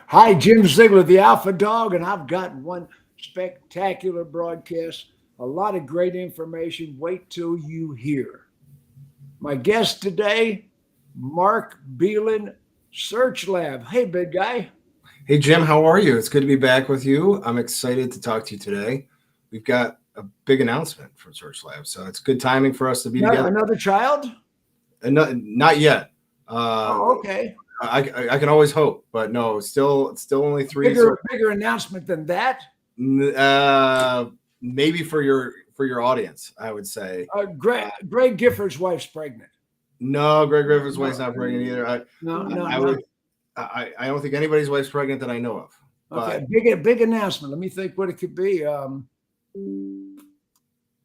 Hi, Jim Ziegler, the Alpha Dog, and I've got one spectacular broadcast. A lot of great information. Wait till you hear. My guest today, Mark Bealin, SearchLab. Hey, big guy. Hey, Jim, how are you? It's good to be back with you. I'm excited to talk to you today. We've got a big announcement from SearchLab, so it's good timing for us to be together. Another child? And not yet. Oh, okay. I can always hope, but no, it's still only three. Bigger announcement than that. Maybe for your audience, I would say. Greg Gifford's wife's pregnant. No, Greg Gifford's wife's not pregnant either. I don't think anybody's wife's pregnant that I know of. Okay, big announcement. Let me think what it could be. I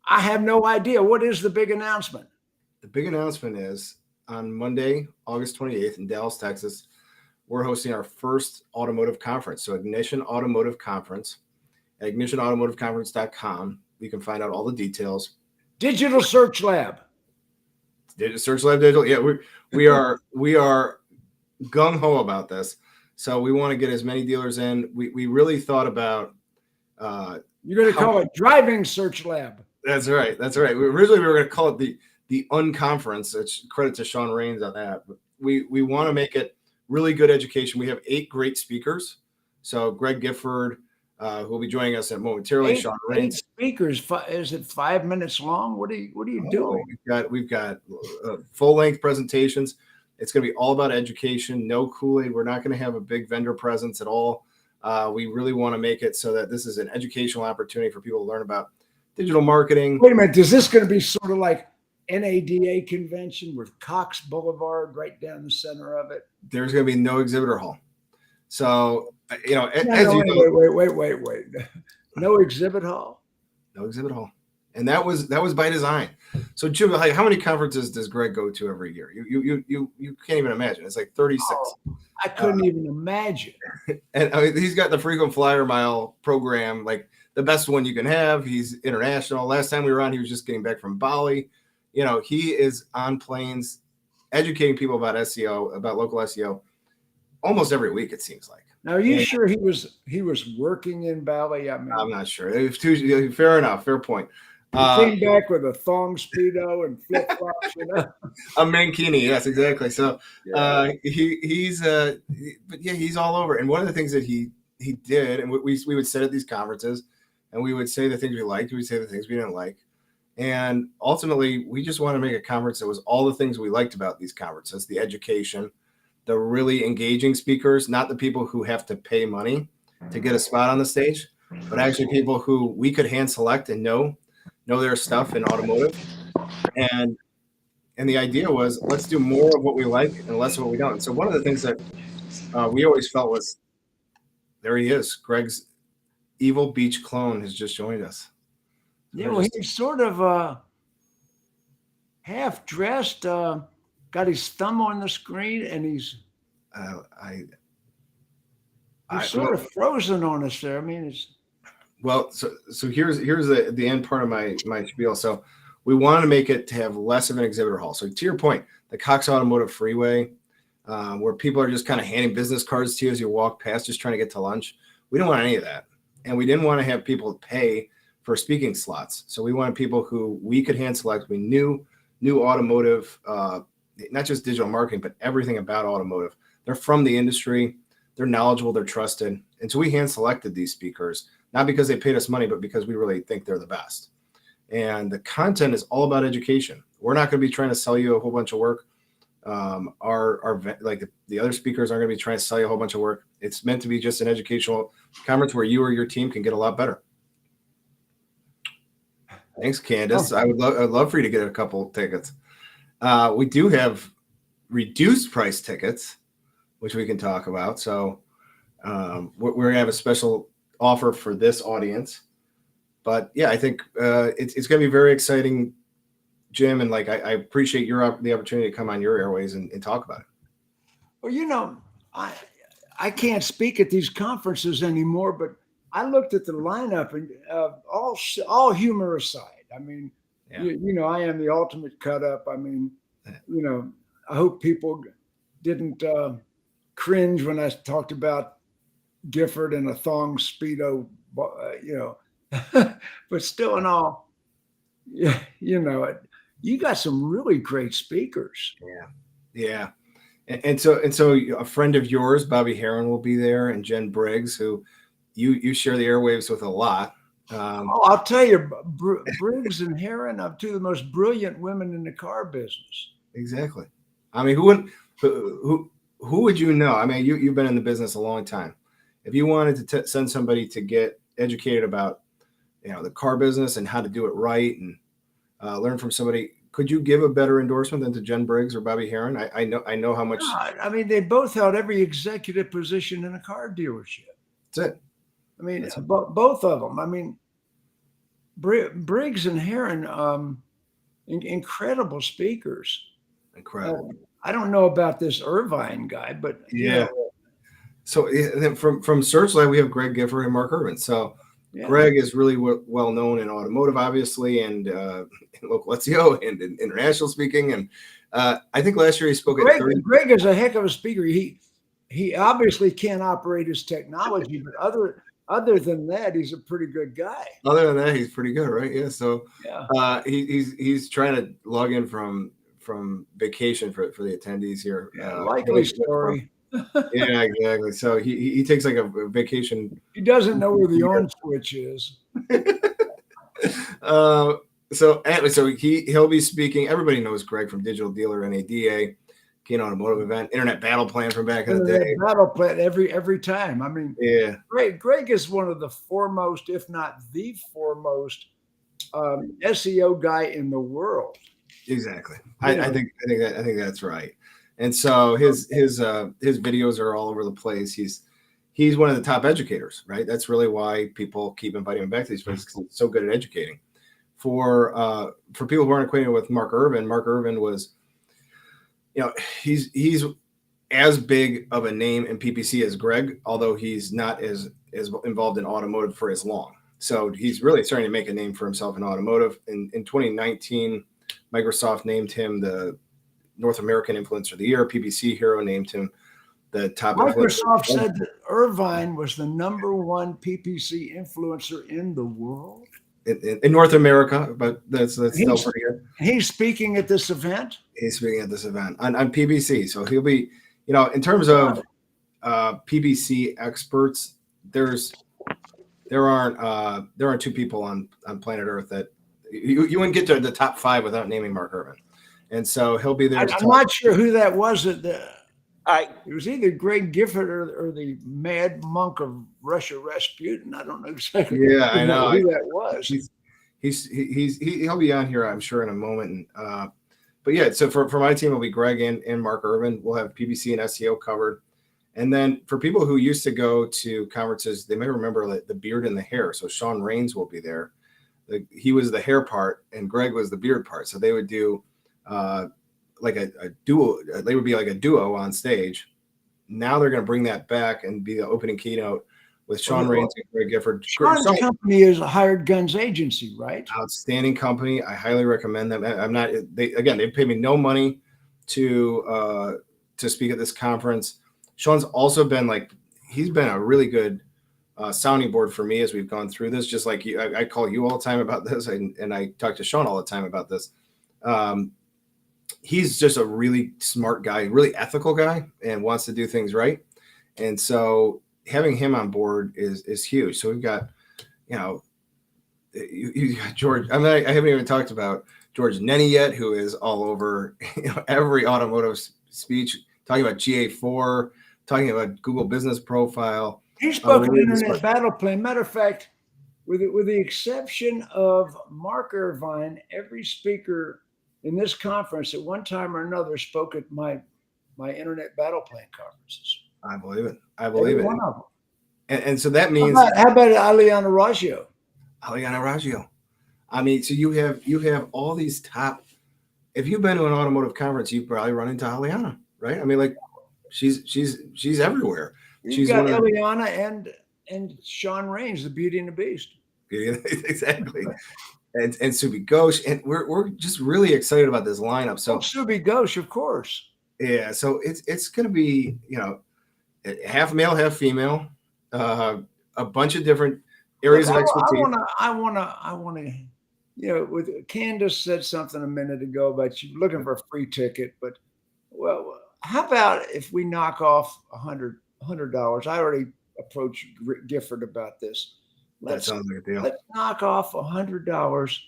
have no idea. What is the big announcement? The big announcement is on Monday, August 28th in Dallas, Texas, we're hosting our first automotive conference. So Ignition Automotive Conference at ignitionautomotiveconference.com. You can find out all the details. Digital Search Lab. SearchLab Digital. Yeah, we are gung ho about this. So we want to get as many dealers in. We really thought about. You're going to call it Driving Search Lab. That's right. Originally, we were going to call it the unconference. It's credit to Sean Raines on that. But we want to make it really good education. We have 8 great speakers. So Greg Gifford, who will be joining us momentarily. Sean Raines. 8 speakers. Is it 5 minutes long? What are you doing? We've got full length presentations. It's going to be all about education. No Kool-Aid. We're not going to have a big vendor presence at all. We really want to make it so that this is an educational opportunity for people to learn about digital marketing. Wait a minute. Is this going to be sort of like NADA convention with Cox Boulevard right down the center of it? There's going to be no exhibitor hall. So, wait. No exhibit hall? No exhibit hall. And that was by design. So Jim, how many conferences does Greg go to every year? You can't even imagine. It's like 36. Oh, I couldn't even imagine. And he's got the frequent flyer mile program, like the best one you can have. He's international. Last time we were on, he was just getting back from Bali. He is on planes educating people about SEO, about local SEO, almost every week, it seems like. Now, are you sure he was working in Bali? I'm not sure. Fair enough. Fair point. He came back with a thong speedo and flip flops, A mankini, yes, exactly. So he's all over. And one of the things that he did, and we would sit at these conferences, and we would say the things we liked, we'd say the things we didn't like, and ultimately we just want to make a conference that was all the things we liked about these conferences: the education, the really engaging speakers, not the people who have to pay money to get a spot on the stage, but actually people who we could hand select and know their stuff in automotive. And the idea was, let's do more of what we like and less of what we don't. And so one of the things that we always felt was, there he is. Greg's evil beach clone has just joined us. Yeah, well, he's sort of half dressed, got his thumb on the screen, and he's sort of frozen on us there. I mean, it's. Well, so here's the end part of my spiel. So we wanted to make it to have less of an exhibitor hall. So to your point, the Cox Automotive Freeway, where people are just kind of handing business cards to you as you walk past, just trying to get to lunch. We don't want any of that. And we didn't want to have people pay for speaking slots. So we wanted people who we could hand select. We knew automotive, not just digital marketing, but everything about automotive. They're from the industry. They're knowledgeable. They're trusted. And so we hand selected these speakers, not because they paid us money, but because we really think they're the best. And the content is all about education. We're not going to be trying to sell you a whole bunch of work. The other speakers aren't going to be trying to sell you a whole bunch of work. It's meant to be just an educational conference where you or your team can get a lot better. Thanks, Candace. I'd love for you to get a couple tickets. We do have reduced price tickets, which we can talk about. So we're going to have a special offer for this audience. But yeah, I think it's going to be very exciting, Jim. And I appreciate the opportunity to come on your airways and talk about it. Well, I can't speak at these conferences anymore, but I looked at the lineup, and all humor aside, I mean, I am the ultimate cut up. I mean, I hope people didn't cringe when I talked about Gifford in a thong Speedo, but still in all, you got some really great speakers. Yeah. And so a friend of yours, Bobby Heron, will be there, and Jen Briggs, who you share the airwaves with a lot. I'll tell you, Briggs and Heron are two of the most brilliant women in the car business. Exactly. I mean, who would you know? I mean, you've been in the business a long time. If you wanted to send somebody to get educated about, the car business and how to do it right, and learn from somebody, could you give a better endorsement than to Jen Briggs or Bobby Heron? I know how much. I mean, they both held every executive position in a car dealership. That's it. I mean, both of them. I mean, Briggs and Heron, incredible speakers. Incredible. I don't know about this Irvine guy, but yeah. So then from SearchLab, we have Greg Gifford and Mark Urban. So yeah. Greg is really well known in automotive, obviously, and in local SEO and in international speaking. And I think last year he spoke at Greg is a heck of a speaker. He obviously can't operate his technology, but other than that, he's a pretty good guy. Other than that, he's pretty good, right? Yeah. So yeah. He's trying to log in from vacation for the attendees here. Likely story. Yeah, exactly. So he takes like a vacation. He doesn't know where the on switch is. So he'll be speaking. Everybody knows Greg from Digital Dealer, NADA, Keen Automotive Event, Internet Battle Plan from back in the day. Battle Plan every time. I mean, yeah. Greg is one of the foremost, if not the foremost, SEO guy in the world. Exactly. I think that's right. And so his videos are all over the place. He's one of the top educators, right? That's really why people keep inviting him back to these places, because he's so good at educating. For people who aren't acquainted with Mark Urban was, he's as big of a name in PPC as Greg, although he's not as involved in automotive for as long. So he's really starting to make a name for himself in automotive. In 2019, Microsoft named him the North American Influencer of the Year. PPC Hero named him the top. Microsoft said that Irvine was the #1 PPC influencer in the world. In North America, but that's still pretty good. He's speaking at this event. He's speaking at this event on PPC. So he'll be, in terms of PPC experts, there aren't two people on planet Earth that you wouldn't get to the top 5 without naming Mark Urban. And so he'll be there. I'm not sure who that was. It was either Greg Gifford or the mad monk of Russia, Rasputin. I don't know exactly. Yeah, I know who that was. He'll be on here, I'm sure, in a moment. But yeah, so for my team, it'll be Greg and Mark Urban. We'll have PPC and SEO covered. And then for people who used to go to conferences, they may remember the beard and the hair. So Sean Raines will be there. He was the hair part, and Greg was the beard part. So they would do like a duo. They would be like a duo on stage. Now they're going to bring that back and be the opening keynote with Sean Raines and Greg Gifford. Sean's company is a Hired Guns agency, right? Outstanding company. I highly recommend them. They paid me no money to speak at this conference. Sean's also been he's been a really good sounding board for me as we've gone through this. Just like you, I call you all the time about this, and I talk to Sean all the time about this. He's just a really smart guy, really ethical guy, and wants to do things right. And so having him on board is huge. So we've got, you got George. I mean, I haven't even talked about George Nenny yet, who is all over every automotive speech, talking about GA4, talking about Google Business Profile. He spoke an Internet Battle Plan. Matter of fact, with the exception of Mark Irvine, every speaker in this conference at one time or another spoke at my Internet Battle Plan conferences. I believe it. One of them. And so that means how about Aliana Raggio? I mean, so you have all these top. If you've been to an automotive conference, you probably run into Aliana, right? I mean, she's everywhere. You've got Eliana and Sean Raines, the Beauty and the Beast. Exactly. And Subi Ghosh, and we're just really excited about this lineup. So Subi Ghosh, of course. Yeah, so it's going to be half male, half female. a bunch of different areas of expertise. I want to, with Candace said something a minute ago about you looking for a free ticket, but well, how about if we knock off $100? I already approached Gifford about this. That sounds like a deal. Let's knock off $100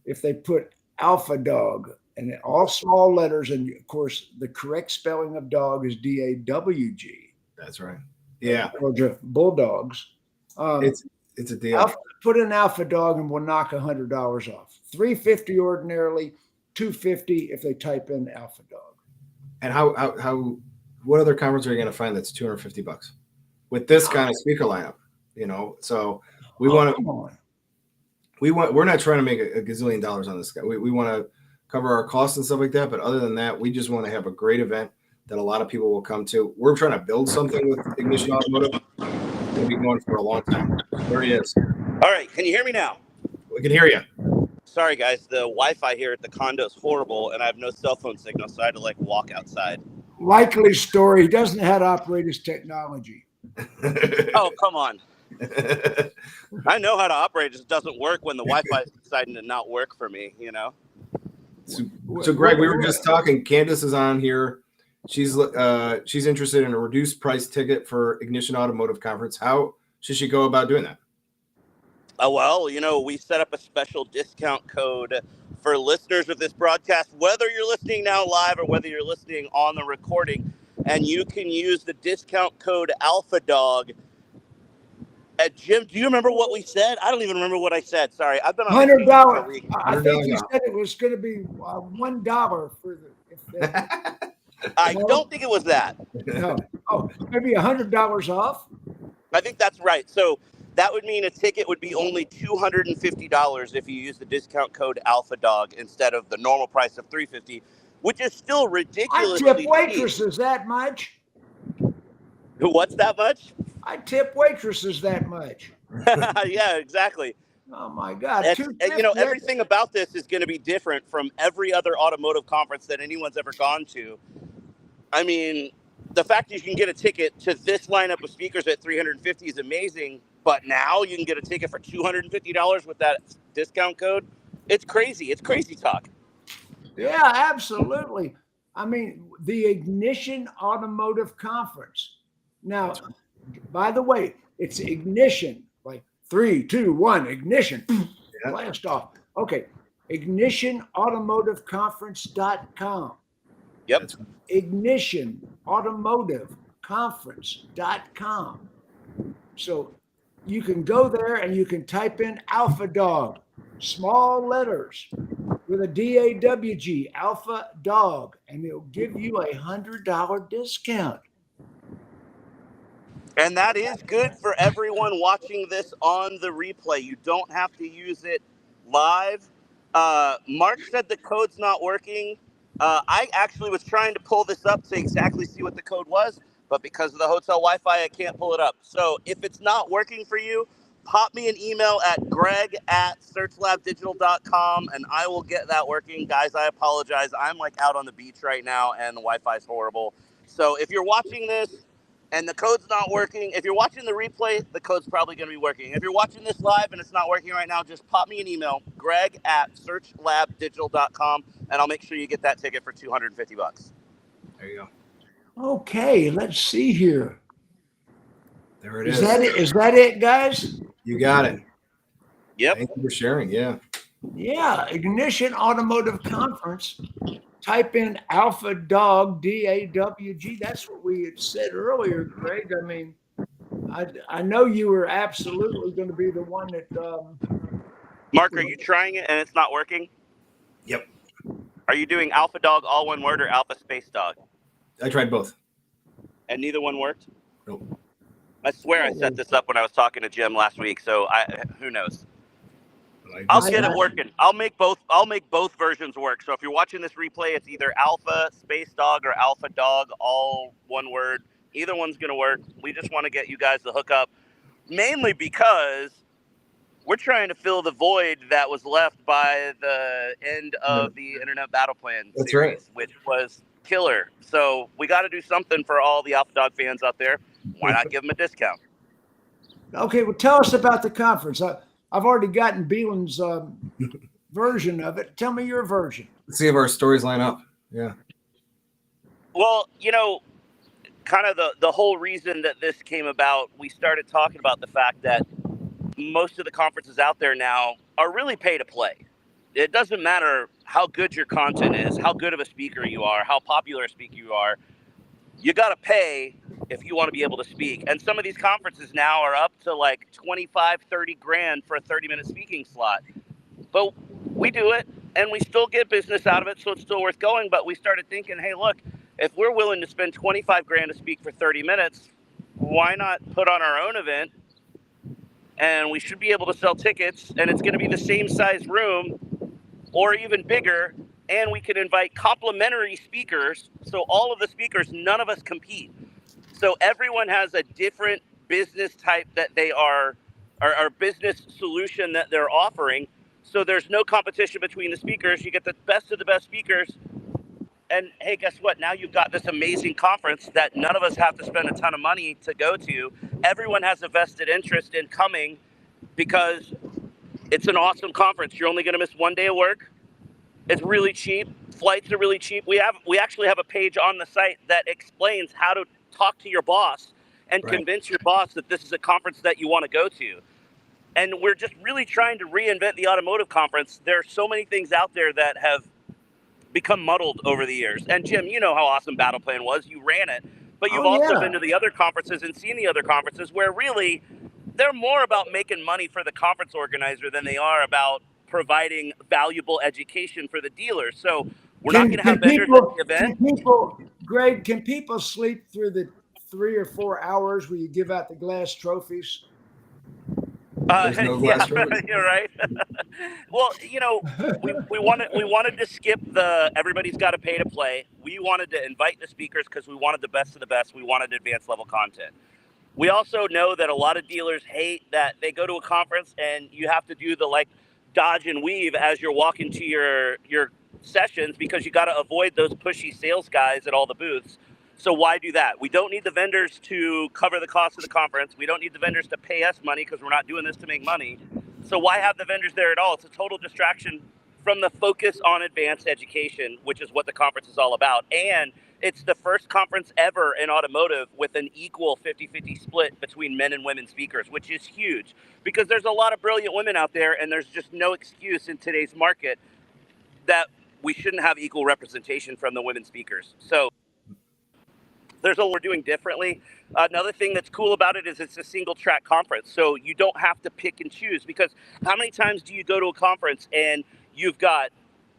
if they put alpha dog and all small letters, and of course the correct spelling of dog is DAWG. That's right. Yeah. Georgia Bulldogs. It's a deal. Put in alpha dog and we'll knock $100 off. $350 ordinarily, $250 if they type in alpha dog. And what other conference are you going to find that's $250 with this kind of speaker lineup? So we're not trying to make a gazillion dollars on this guy. We want to cover our costs and stuff like that. But other than that, we just want to have a great event that a lot of people will come to. We're trying to build something with Ignition Automotive. We'll be going for a long time. There he is. All right. Can you hear me now? We can hear you. Sorry, guys. The Wi-Fi here at the condo is horrible, and I have no cell phone signal, so I had to walk outside. Likely story. He doesn't know how to operate his technology. Oh, come on. I know how to operate. It just doesn't work when the Wi-Fi is deciding to not work for me, So Greg, we were just talking. Candace is on here. She's interested in a reduced price ticket for Ignition Automotive Conference. How should she go about doing that? Well, we set up a special discount code for listeners of this broadcast, whether you're listening now live or whether you're listening on the recording, and you can use the discount code ALPHADAWG. Jim, do you remember what we said? I don't even remember what I said. Sorry, I've been on $100. I think you said it was going to be $1 for the. I don't think it was that. No. Oh, maybe $100 off. I think that's right. So that would mean a ticket would be only $250 if you use the discount code ALPHADAWG instead of the normal price of $350, which is still ridiculously I tip waitresses that much. What's that much? I tip waitresses that much. Yeah, exactly. Oh my God! Everything about this is going to be different from every other automotive conference that anyone's ever gone to. I mean, the fact that you can get a ticket to this lineup of speakers at $350 is amazing. But now you can get a ticket for $250 with that discount code. It's crazy. It's crazy talk. Yeah, absolutely. I mean, the Ignition Automotive Conference. Now, by the way, it's Ignition, like 3, 2, 1, ignition, blast off. Okay, ignitionautomotiveconference.com. Yep. Ignitionautomotiveconference.com. So you can go there and you can type in Alpha Dog, small letters with a DAWG, Alpha Dog, and it'll give you $100 discount. And that is good for everyone watching this on the replay. You don't have to use it live. Mark said the code's not working. I actually was trying to pull this up to exactly see what the code was, but because of the hotel Wi-Fi, I can't pull it up. So if it's not working for you, pop me an email at greg@searchlabdigital.com and I will get that working. Guys, I apologize. I'm out on the beach right now and the Wi-Fi is horrible. So if you're watching this and the code's not working, if you're watching the replay, the code's probably going to be working. If you're watching this live and it's not working right now, just pop me an email, greg@searchlabdigital.com, and I'll make sure you get that ticket for $250. There you go. Okay, let's see here. There it is. Is that it, guys? You got it. Yep. Thank you for sharing. Yeah. Yeah, Ignition Automotive Conference. Type in Alpha Dog, DAWG. That's what we had said earlier, Greg. I mean, I know you were absolutely going to be the one that. Mark, are you trying it and it's not working? Yep. Are you doing Alpha Dog all one word or Alpha Space Dog? I tried both. And neither one worked? Nope. I swear I set this up when I was talking to Jim last week, so who knows? I'll get it working. I'll make both versions work. So if you're watching this replay, it's either Alpha Space Dog or Alpha Dog, all one word. Either one's going to work. We just want to get you guys the hookup, mainly because we're trying to fill the void that was left by the end of the Internet Battle Plan series, which was killer. So we got to do something for all the Alpha Dog fans out there. Why not give them a discount? Okay, well, tell us about the conference. I've already gotten Bealin's version of it. Tell me your version. Let's see if our stories line up. Yeah. Well, kind of the whole reason that this came about, we started talking about the fact that most of the conferences out there now are really pay to play. It doesn't matter how good your content is, how good of a speaker you are, how popular a speaker you are. You got to pay if you want to be able to speak. And some of these conferences now are up to like 25, 30 grand for a 30-minute speaking slot. But we do it and we still get business out of it, so it's still worth going. But we started thinking, hey, look, if we're willing to spend 25 grand to speak for 30 minutes, why not put on our own event? And we should be able to sell tickets, and it's going to be the same size room or even bigger, and we can invite complimentary speakers. So all of the speakers, none of us compete. So everyone has a different business type that they are, or business solution that they're offering. So there's no competition between the speakers. You get the best of the best speakers. And hey, guess what? Now you've got this amazing conference that none of us have to spend a ton of money to go to. Everyone has a vested interest in coming because it's an awesome conference. You're only going to miss one day of work. It's really cheap. Flights are really cheap. We actually have a page on the site that explains how to talk to your boss and convince your boss that this is a conference that you want to go to. And we're just really trying to reinvent the automotive conference. There are so many things out there that have become muddled over the years. And Jim, you know how awesome Battle Plan was. You ran it. But you've also been to the other conferences and seen the other conferences where really they're more about making money for the conference organizer than they are about providing valuable education for the dealers. So we're not going to have vendors at the event. Greg, can people sleep through the 3 or 4 hours where you give out the glass trophies? There's no glass trophies. You're right. Well, we wanted to skip the everybody's got to pay to play. We wanted to invite the speakers because we wanted the best of the best. We wanted advanced level content. We also know that a lot of dealers hate that they go to a conference and you have to do the dodge and weave as you're walking to your sessions because you got to avoid those pushy sales guys at all the booths. So why do that? We don't need the vendors to cover the cost of the conference. We don't need the vendors to pay us money because we're not doing this to make money. So why have the vendors there at all? It's a total distraction from the focus on advanced education, which is what the conference is all about. And it's the first conference ever in automotive with an equal 50-50 split between men and women speakers, which is huge because there's a lot of brilliant women out there and there's just no excuse in today's market that we shouldn't have equal representation from the women speakers. So there's a lot we're doing differently. Another thing that's cool about it is it's a single track conference. So you don't have to pick and choose because how many times do you go to a conference and you've got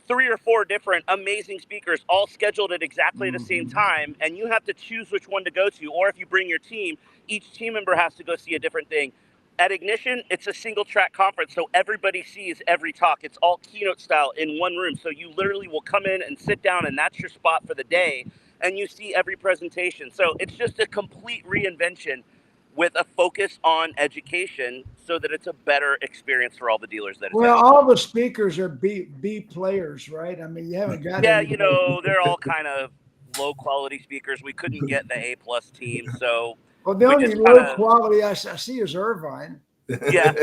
3 or 4 different amazing speakers all scheduled at exactly the same time and you have to choose which one to go to, or if you bring your team, each team member has to go see a different thing. At Ignition, it's a single track conference, so everybody sees every talk. It's all keynote style in one room, so you literally will come in and sit down and that's your spot for the day and you see every presentation. So it's just a complete reinvention with a focus on education so that it's a better experience for all the dealers that Well, all the speakers are B players, right? I mean, you haven't got they're all kind of low quality speakers. We couldn't get the A+ team, so well, the only low quality I see is Irvine. Yeah.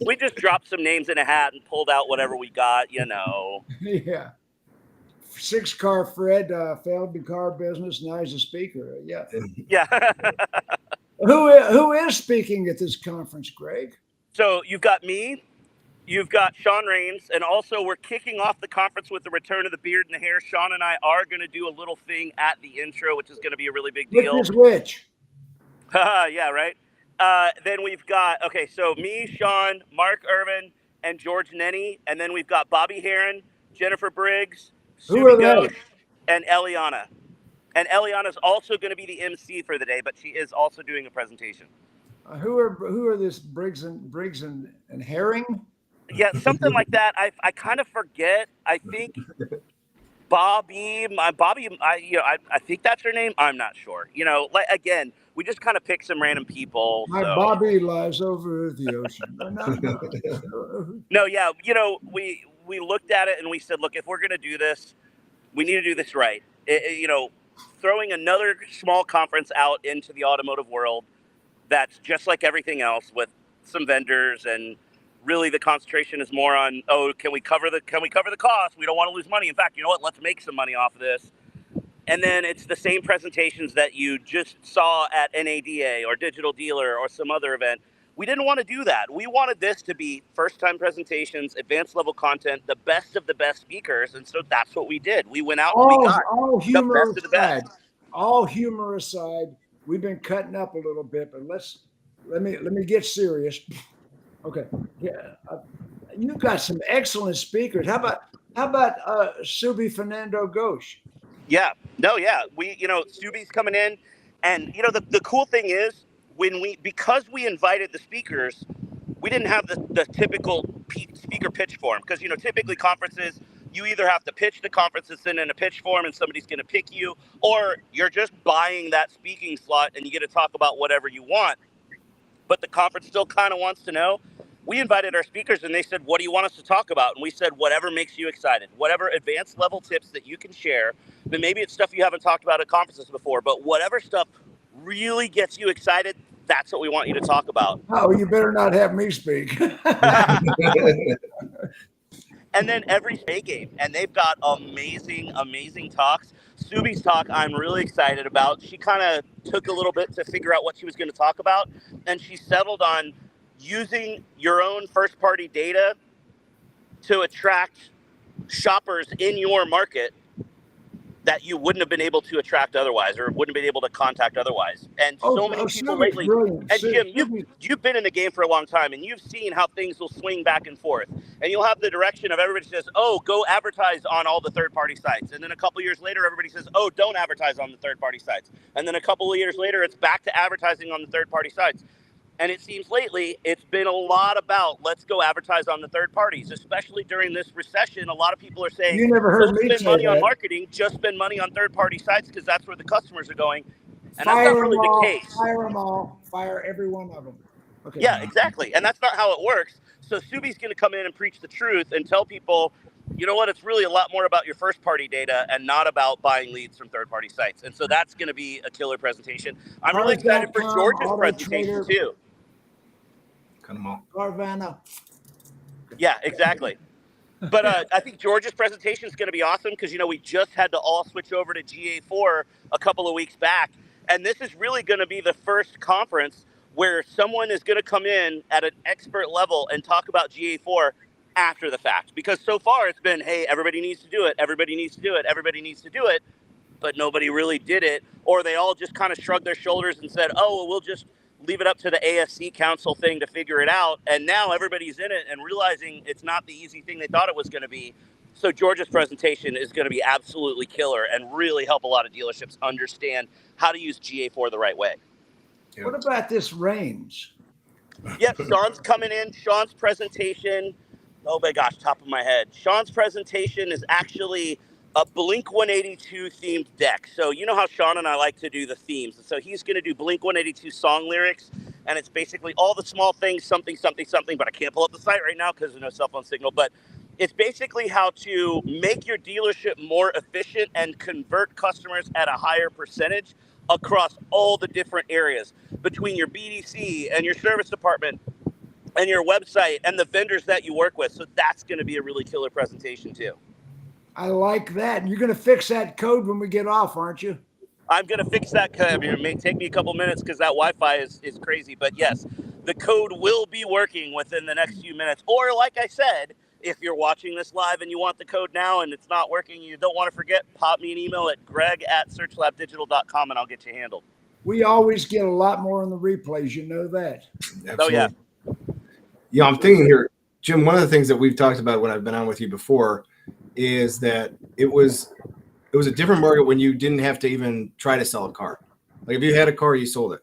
We just dropped some names in a hat and pulled out whatever we got, Yeah. 6-car Fred failed the car business. Now he's a speaker. Yeah. Yeah. Who is speaking at this conference, Greg? So you've got me, you've got Sean Raines, and also we're kicking off the conference with the return of the beard and the hair. Sean and I are going to do a little thing at the intro, which is going to be a really big deal. Which is which? Yeah, right. Then we've got, so me, Sean, Mark Irvin, and George Nenny. And then we've got Bobby Heron, Jennifer Briggs, Who are they? and Eliana. And Eliana's also going to be the MC for the day, but she is also doing a presentation. Who are this Briggs and Herring? Yeah, something like that. I kind of forget. I think Bobby. I think that's her name. I'm not sure. Again, we just kind of pick some random people. My Bobby lies over the ocean. No, yeah. We looked at it and we said, look, if we're going to do this, we need to do this right. Throwing another small conference out into the automotive world that's just like everything else with some vendors, and really the concentration is more on, oh, can we cover the cost? We don't want to lose money. In fact, you know what? Let's make some money off of this. And then it's the same presentations that you just saw at NADA or Digital Dealer or some other event. We didn't want to do that. We wanted this to be first-time presentations, advanced level content, the best of the best speakers, and so that's what we did. We went out and we got the best of the best. All humor aside, we've been cutting up a little bit, but let me get serious. Okay, yeah, you've got some excellent speakers. How about Subi Fernando Ghosh? Yeah, no, yeah. Subi's coming in, and the cool thing is because we invited the speakers, we didn't have the typical speaker pitch form, because typically conferences, you either have to pitch the conference that's in a pitch form and somebody's going to pick you, or you're just buying that speaking slot and you get to talk about whatever you want. But the conference still kind of wants to know. We invited our speakers and they said, what do you want us to talk about? And we said, whatever makes you excited, whatever advanced level tips that you can share. But maybe it's stuff you haven't talked about at conferences before, but whatever stuff really gets you excited, that's what we want you to talk about. Oh, you better not have me speak. And then every day game, and they've got amazing, amazing talks. Subi's talk I'm really excited about. She kind of took a little bit to figure out what she was going to talk about, and she settled on using your own first-party data to attract shoppers in your market that you wouldn't have been able to attract otherwise, or wouldn't have been able to contact otherwise. And so many people lately, brilliant. and Jim, you've been in the game for a long time, and you've seen how things will swing back and forth. And you'll have the direction of everybody says, oh, go advertise on all the third-party sites. And then a couple years later, everybody says, oh, don't advertise on the third-party sites. And then a couple of years later, it's back to advertising on the third-party sites. And it seems lately it's been a lot about let's go advertise on the third parties, especially during this recession. A lot of people are saying, you never heard me spend say money that. on marketing, just spend money on third party sites because that's where the customers are going. And that's not really the case. Fire them all. Fire every one of them. Okay. Yeah, exactly. And that's not how it works. So Subi's going to come in and preach the truth and tell people, you know what, it's really a lot more about your first party data and not about buying leads from third party sites. And so that's going to be a killer presentation. I'm really excited for George's presentation too. Carvana. Yeah, exactly. But I think George's presentation is going to be awesome because, we just had to all switch over to GA4 a couple of weeks back. And this is really going to be the first conference where someone is going to come in at an expert level and talk about GA4 after the fact. Because so far it's been, hey, everybody needs to do it. Everybody needs to do it. Everybody needs to do it. But nobody really did it. Or they all just kind of shrugged their shoulders and said, oh, well, we'll just leave it up to the AFC council thing to figure it out. And now everybody's in it and realizing it's not the easy thing they thought it was going to be. So George's presentation is going to be absolutely killer and really help a lot of dealerships understand how to use GA4 the right way. What about this range? Yep, Sean's coming in. Sean's presentation, oh my gosh, top of my head. Sean's presentation is actually a Blink-182 themed deck. So you know how Sean and I like to do the themes. So he's going to do Blink-182 song lyrics, and it's basically all the small things, something, something, something, but I can't pull up the site right now because there's no cell phone signal. But it's basically how to make your dealership more efficient and convert customers at a higher percentage across all the different areas between your BDC and your service department and your website and the vendors that you work with. So that's going to be a really killer presentation too. I like that. And you're going to fix that code when we get off, aren't you? I'm going to fix that code. I mean, it may take me a couple minutes because that Wi-Fi is crazy. But yes, the code will be working within the next few minutes. Or like I said, if you're watching this live and you want the code now and it's not working, you don't want to forget, pop me an email at greg@searchlabdigital.com and I'll get you handled. We always get a lot more on the replays. You know that. Absolutely. Oh, yeah. Yeah, I'm thinking here, Jim, one of the things that we've talked about when I've been on with you before is that it was a different market when you didn't have to even try to sell a car. Like if you had a car, you sold it.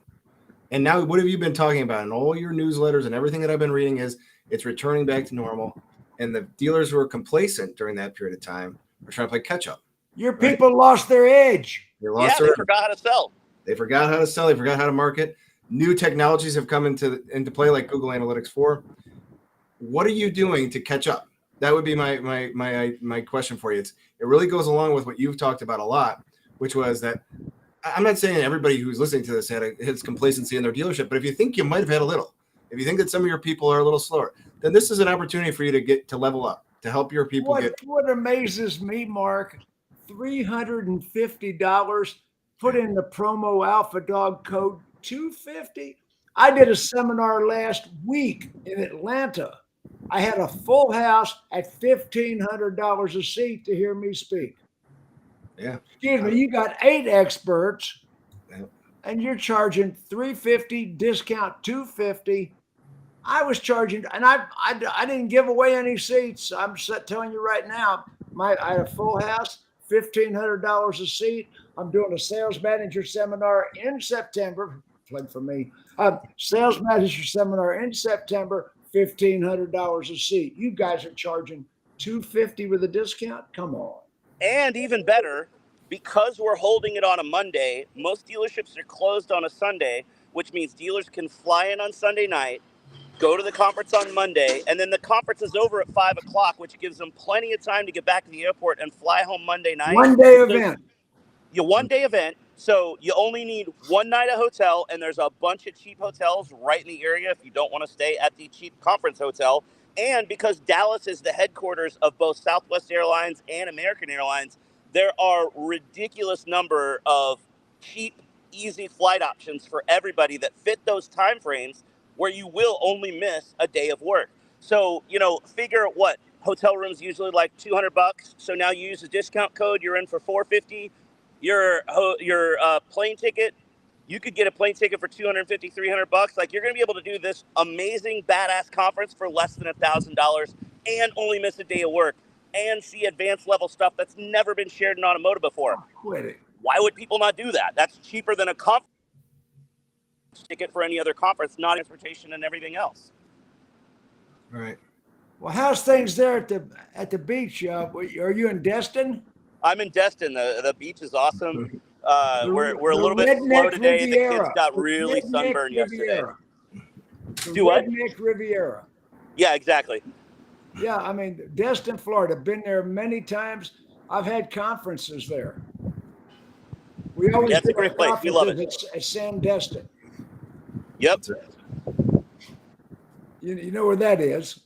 And now what have you been talking about in all your newsletters and everything that I've been reading is it's returning back to normal. And the dealers who were complacent during that period of time are trying to play catch up. Your people lost their edge. They forgot how to sell. They forgot how to sell. They forgot how to market. New technologies have come into play, like Google Analytics 4. What are you doing to catch up? That would be my question for you. It really goes along with what you've talked about a lot, which was that I'm not saying everybody who's listening to this has complacency in their dealership, but if you think you might have had a little, if you think that some of your people are a little slower, then this is an opportunity for you to get to level up, to help your people What amazes me, Mark, $350, put in the promo Alpha Dog code 250. I did a seminar last week in Atlanta. I had a full house at $1,500 a seat to hear me speak. Yeah. Excuse me, you got 8 experts, Yeah. and you're charging $350, discount $250. I was charging, and I didn't give away any seats. I'm telling you right now, I had a full house, $1,500 a seat. I'm doing a sales manager seminar in September. Plug for me. Sales manager seminar in September, $1,500 a seat. You guys are charging $250 with a discount. Come on. And even better, because we're holding it on a Monday, most dealerships are closed on a Sunday, which means dealers can fly in on Sunday night, go to the conference on Monday, and then the conference is over at 5 o'clock, which gives them plenty of time to get back to the airport and fly home Monday night. One-day event. Your one-day event, so you only need one night at hotel, and there's a bunch of cheap hotels right in the area if you don't want to stay at the cheap conference hotel. And because Dallas is the headquarters of both Southwest Airlines and American Airlines, there are ridiculous number of cheap, easy flight options for everybody that fit those time frames where you will only miss a day of work. So, figure what hotel rooms usually like $200. So now you use a discount code, you're in for $450. Your plane ticket, you could get a plane ticket for $250, $300. Like, you're going to be able to do this amazing, badass conference for less than $1,000 and only miss a day of work and see advanced level stuff that's never been shared in automotive before. Quit it. Why would people not do that? That's cheaper than a conference ticket for any other conference, not transportation and everything else. Right. Well, how's things there at the beach? Are you in Destin? I'm in Destin. The beach is awesome. We're a little bit slow today. Riviera. The kids got really sunburned yesterday. Do what? Redneck Riviera. Yeah, exactly. Yeah, I mean, Destin, Florida. Been there many times. I've had conferences there. We always That's a great place. We love it. At Sandestin. Yep. You know where that is?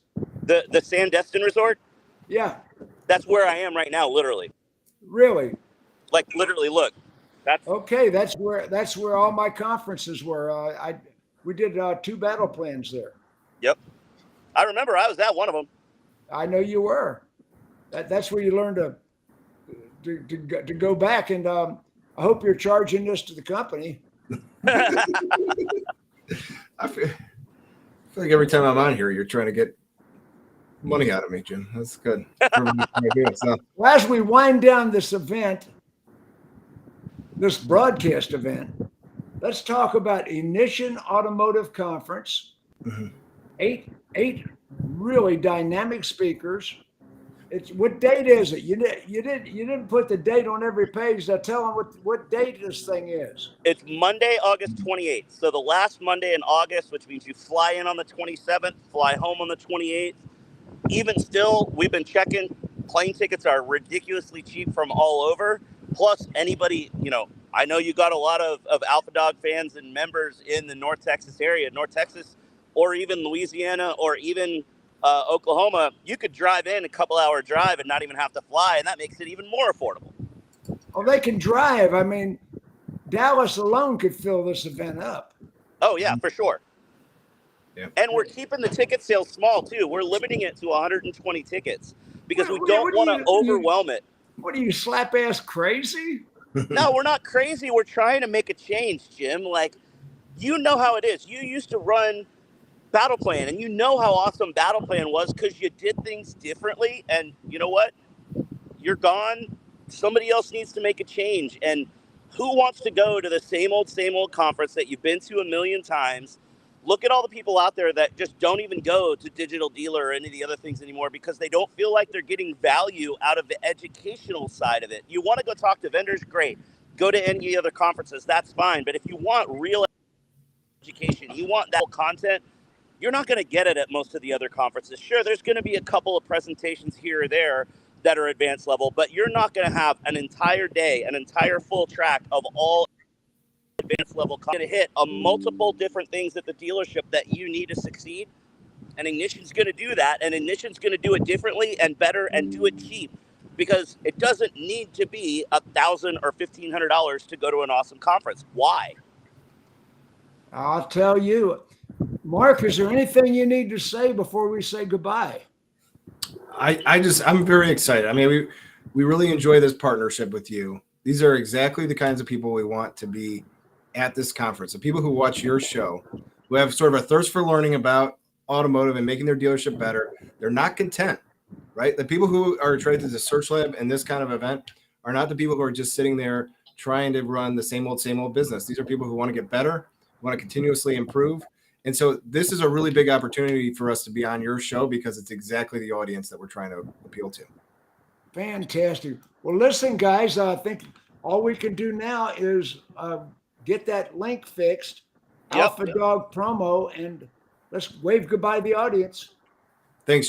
The Sandestin Resort? Yeah. That's where I am right now, literally. Really? Like, literally, look. That's okay. That's where all my conferences were. We did 2 battle plans there. Yep. I remember I was at one of them. I know you were. That's where you learn to go back, and I hope you're charging this to the company. I feel like every time I'm on here, you're trying to get money out of me, Jim. That's good. Well, as we wind down this event, this broadcast event, let's talk about Ignition Automotive Conference. Mm-hmm. Eight really dynamic speakers. What date is it? You didn't put the date on every page. Now tell them what date this thing is. It's Monday, August 28th. So the last Monday in August, which means you fly in on the 27th, fly home on the 28th. Even still, we've been checking. Plane tickets are ridiculously cheap from all over. Plus, anybody, I know you got a lot of Alpha Dawg fans and members in the North Texas area, North Texas, or even Louisiana, or even Oklahoma. You could drive in a couple-hour drive and not even have to fly, and that makes it even more affordable. Oh, they can drive. I mean, Dallas alone could fill this event up. Oh, yeah, for sure. Yep. And we're keeping the ticket sales small, too. We're limiting it to 120 tickets because we don't want to overwhelm it. What are you, slap-ass crazy? No, we're not crazy. We're trying to make a change, Jim. Like, you know how it is. You used to run Battle Plan, and you know how awesome Battle Plan was because you did things differently. And you know what? You're gone. Somebody else needs to make a change. And who wants to go to the same old conference that you've been to a million times? Look at all the people out there that just don't even go to Digital Dealer or any of the other things anymore because they don't feel like they're getting value out of the educational side of it. You want to go talk to vendors? Great. Go to any other conferences. That's fine. But if you want real education, you want that content, you're not going to get it at most of the other conferences. Sure, there's going to be a couple of presentations here or there that are advanced level, but you're not going to have an entire day, an entire full track of all advanced level to hit multiple different things at the dealership that you need to succeed. And Ignition's going to do that. And Ignition's going to do it differently and better and do it cheap, because it doesn't need to be $1,000 or $1,500 to go to an awesome conference. Why? I'll tell you. Mark, is there anything you need to say before we say goodbye? I'm very excited. I mean, we really enjoy this partnership with you. These are exactly the kinds of people we want to be at this conference. The people who watch your show, who have sort of a thirst for learning about automotive and making their dealership better. They're not content, right? The people who are attracted to SearchLab and this kind of event are not the people who are just sitting there trying to run the same old business. These are people who want to get better, want to continuously improve. And so this is a really big opportunity for us to be on your show, because it's exactly the audience that we're trying to appeal to. Fantastic. Well, listen, guys, I think all we can do now is get that link fixed, Yep. Alpha Dawg promo, and let's wave goodbye to the audience. Thanks,